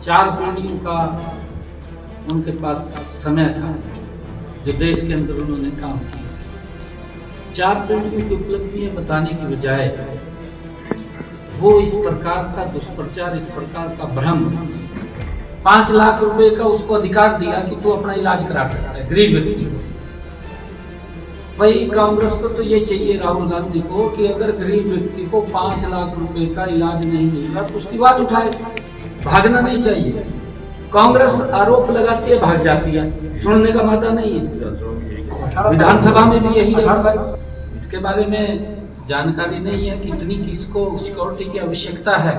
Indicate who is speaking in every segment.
Speaker 1: 4 पीढ़ियों का उनके पास समय था जो देश के अंदर उन्होंने काम किया। 4 पीढ़ियों की उपलब्धियां बताने की बजाय वो इस प्रकार का दुष्प्रचार, इस प्रकार का भ्रम, 5 लाख रुपए का उसको अधिकार दिया कि तू अपना इलाज करा सकता है गरीब व्यक्ति को। भाई कांग्रेस को तो ये चाहिए, राहुल गांधी को, कि अगर गरीब व्यक्ति को 5 लाख रुपए का इलाज नहीं मिल रहा तो उसकी बात उठाए, भागना नहीं चाहिए। कांग्रेस आरोप लगाती है, भाग जाती है, सुनने का मादा नहीं है। विधानसभा में भी यही है। इसके बारे में जानकारी नहीं है कितनी किसको सिक्योरिटी की आवश्यकता है,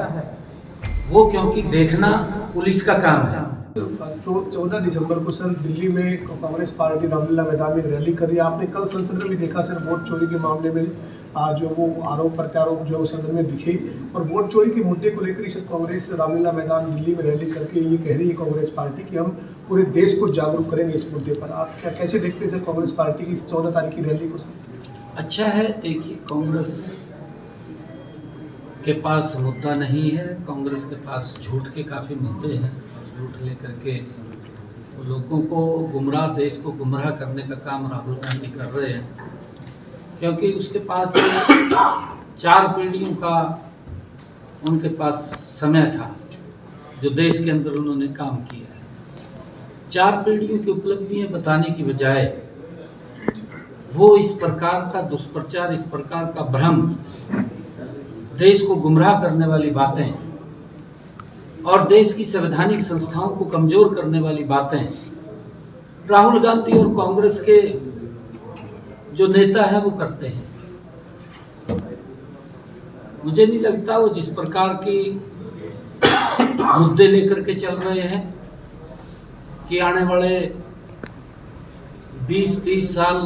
Speaker 1: वो क्योंकि देखना पुलिस का काम है।
Speaker 2: 14 दिसंबर को सर दिल्ली में कांग्रेस पार्टी रामलीला मैदान में रैली कर रही है। आपने कल संसद में भी देखा सर, वोट चोरी के मामले में जो वो आरोप प्रत्यारोप जो सदन में दिखे, और वोट चोरी के मुद्दे को लेकर सर कांग्रेस रामलीला मैदान दिल्ली में रैली करके ये कह रही है कांग्रेस पार्टी कि हम पूरे देश को जागरूक करेंगे इस मुद्दे पर। आप कैसे देखते हैं सर कांग्रेस पार्टी की इस 14 तारीख की रैली को सर?
Speaker 1: अच्छा है, देखिए कांग्रेस के पास मुद्दा नहीं है, कांग्रेस के पास झूठ के काफ़ी मुद्दे हैं। झूठ लेकर के वो लोगों को गुमराह, देश को गुमराह करने का काम राहुल गांधी कर रहे हैं, क्योंकि उसके पास 4 पीढ़ियों का उनके पास समय था जो देश के अंदर उन्होंने काम किया है। 4 पीढ़ियों की उपलब्धियां बताने की बजाय वो इस प्रकार का दुष्प्रचार, इस प्रकार का भ्रम, देश को गुमराह करने वाली बातें और देश की संवैधानिक संस्थाओं को कमजोर करने वाली बातें राहुल गांधी और कांग्रेस के जो नेता है वो करते हैं। मुझे नहीं लगता वो जिस प्रकार की मुद्दे लेकर के चल रहे हैं कि आने वाले 20-30 साल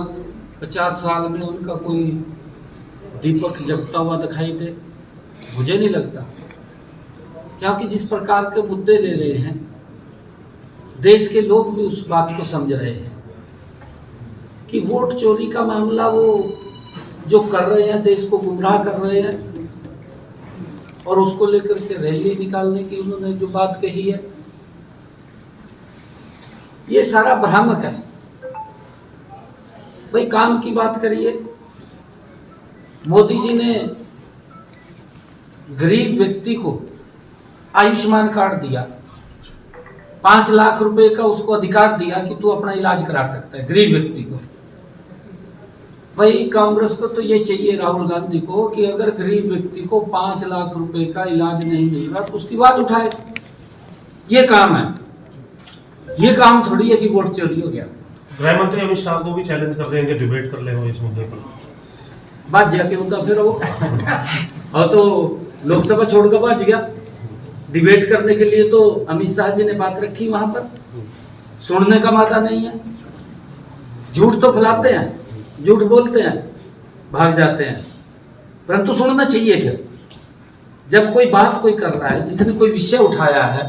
Speaker 1: 50 साल में उनका कोई दीपक जगता हुआ दिखाई दे, मुझे नहीं लगता। क्योंकि जिस प्रकार के मुद्दे ले रहे हैं, देश के लोग भी उस बात को समझ रहे हैं कि वोट चोरी का मामला वो जो कर रहे हैं, देश को गुमराह कर रहे हैं, और उसको लेकर के रैली निकालने की उन्होंने जो बात कही है, ये सारा भ्रामक है। भाई काम की बात करिए। मोदी जी ने गरीब व्यक्ति को आयुष्मान कार्ड दिया, 5 लाख रुपए का उसको अधिकार दिया कि तू अपना इलाज करा सकता है गरीब व्यक्ति को। भाई कांग्रेस को तो ये चाहिए, राहुल गांधी को, कि अगर गरीब व्यक्ति को 5 लाख रुपए का इलाज नहीं मिल रहा तो उसकी बात उठाए, ये काम है। ये काम थोड़ी है कि वोट चोरी हो गया।
Speaker 3: गृह मंत्री अमित शाह को भी चैलेंज कर रहे हैं कि डिबेट कर ले वो इस मुद्दे पर।
Speaker 1: बात जाके होता फिर वो और तो लोकसभा छोड़कर भाग गया। डिबेट करने के लिए तो अमित शाह जी ने बात रखी वहां पर, सुनने का मादा नहीं है। झूठ तो फैलाते हैं, झूठ बोलते हैं, भाग जाते हैं, परंतु सुनना चाहिए। फिर जब कोई बात कोई कर रहा है, जिसने कोई विषय उठाया है,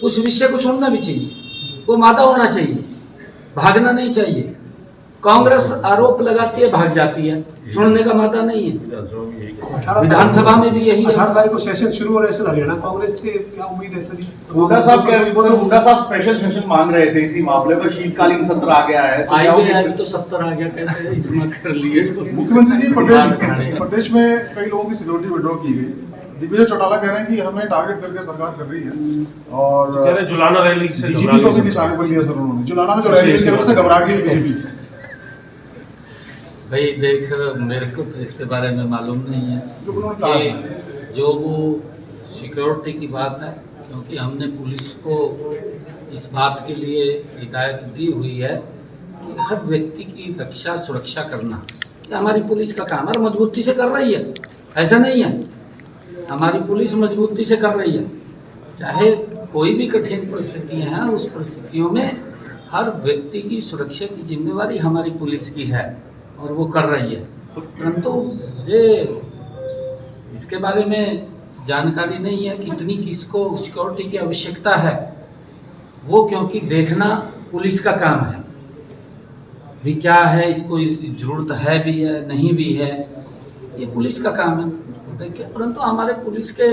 Speaker 1: उस विषय को सुनना भी चाहिए, वो मादा होना चाहिए, भागना नहीं चाहिए। कांग्रेस आरोप लगाती है, भाग जाती है, सुनने का मादा नहीं है। विधानसभा में भी यही है।
Speaker 2: 18 तारीख को सेशन शुरू हो रहा है सर हरियाणा कांग्रेस से, क्या उम्मीद है सर?
Speaker 4: हुड्डा साहब स्पेशल सेशन मांग रहे थे इसी मामले पर, शीतकालीन सत्र आ गया है,
Speaker 1: तो 70 आ गया, कहते हैं इसमें कर लिए।
Speaker 5: मुख्यमंत्री जी प्रदेश में कई लोगों की सिक्योरिटी विड्रॉ की गई। दिग्विजय चौटाला कह रहे हैं कि हमें टारगेट करके सरकार कर रही है, और
Speaker 3: कह रहे जुलाना रैली से
Speaker 5: डीजीपी को भी निशाने पर लिया सर उन्होंने। जुलाना में जो रैली थी उससे घबरा गई बीजेपी।
Speaker 1: भाई देख, मेरे को तो इसके बारे में मालूम नहीं है कि जो वो सिक्योरिटी की बात है, क्योंकि हमने पुलिस को इस बात के लिए हिदायत दी हुई है कि हर व्यक्ति की रक्षा सुरक्षा करना ये हमारी पुलिस का काम है, और मजबूती से कर रही है। ऐसा नहीं है, हमारी पुलिस मजबूती से कर रही है। चाहे कोई भी कठिन परिस्थितियां हैं, उस परिस्थितियों में हर व्यक्ति की सुरक्षा की जिम्मेवारी हमारी पुलिस की है, और वो कर रही है। परंतु मुझे इसके बारे में जानकारी नहीं है कितनी किसको सिक्योरिटी की आवश्यकता है, वो क्योंकि देखना पुलिस का काम है। भी क्या है, इसको जरूरत है भी है, नहीं भी है, ये पुलिस का काम है। देखिए, परंतु हमारे पुलिस के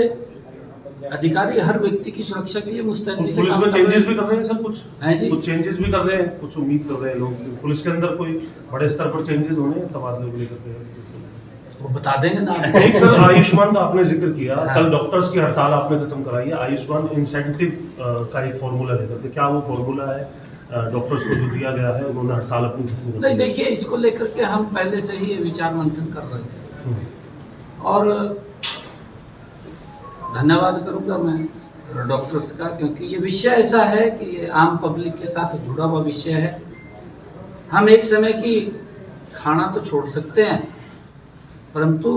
Speaker 1: अधिकारी हर व्यक्ति की सुरक्षा के लिए मुस्तैदी से
Speaker 3: पुलिस
Speaker 1: काम
Speaker 3: में
Speaker 1: कर रहे
Speaker 3: चेंजेस
Speaker 1: हैं।
Speaker 3: भी कर रहे हैं सर कुछ
Speaker 1: हैं जी।
Speaker 3: कुछ चेंजेस भी कर रहे हैं, कुछ उम्मीद कर रहे हैं लोग पुलिस के अंदर कोई बड़े स्तर पर चेंजेस होने हैं तबादले को लेकर के।
Speaker 1: वो बता देंगे ना
Speaker 3: एक सर आयुष्मान का आपने जिक्र किया,
Speaker 1: हाँ।
Speaker 3: कल डॉक्टर्स की हड़ताल आपने खत्म कराई है, आयुष्मान इंसेंटिव का एक फॉर्मूला लेकर के, क्या वो फॉर्मूला है डॉक्टर्स को जो दिया गया है, उन्होंने हड़ताल अपनी खत्म कर
Speaker 1: नहीं,
Speaker 3: दी?
Speaker 1: देखिए इसको लेकर के हम पहले से ही ये विचार मंथन कर रहे थे और धन्यवाद करूंगा मैं डॉक्टर्स का, क्योंकि ये विषय ऐसा है कि ये आम पब्लिक के साथ जुड़ा हुआ विषय है। हम एक समय की खाना तो छोड़ सकते हैं, परंतु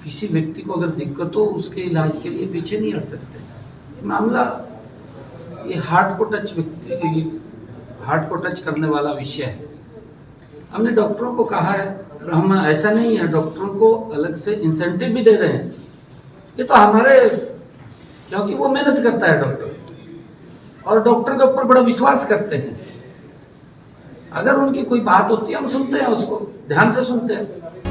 Speaker 1: किसी व्यक्ति को अगर दिक्कत हो उसके इलाज के लिए पीछे नहीं हट सकते। ये मामला ये हार्ट को टच करने वाला विषय है। हमने डॉक्टरों को कहा है, और हम ऐसा नहीं है डॉक्टरों को अलग से इंसेंटिव भी दे रहे हैं, ये तो हमारे, क्योंकि वो मेहनत करता है डॉक्टर और डॉक्टर के ऊपर बड़ा विश्वास करते हैं। अगर उनकी कोई बात होती है हम सुनते हैं, उसको ध्यान से सुनते हैं।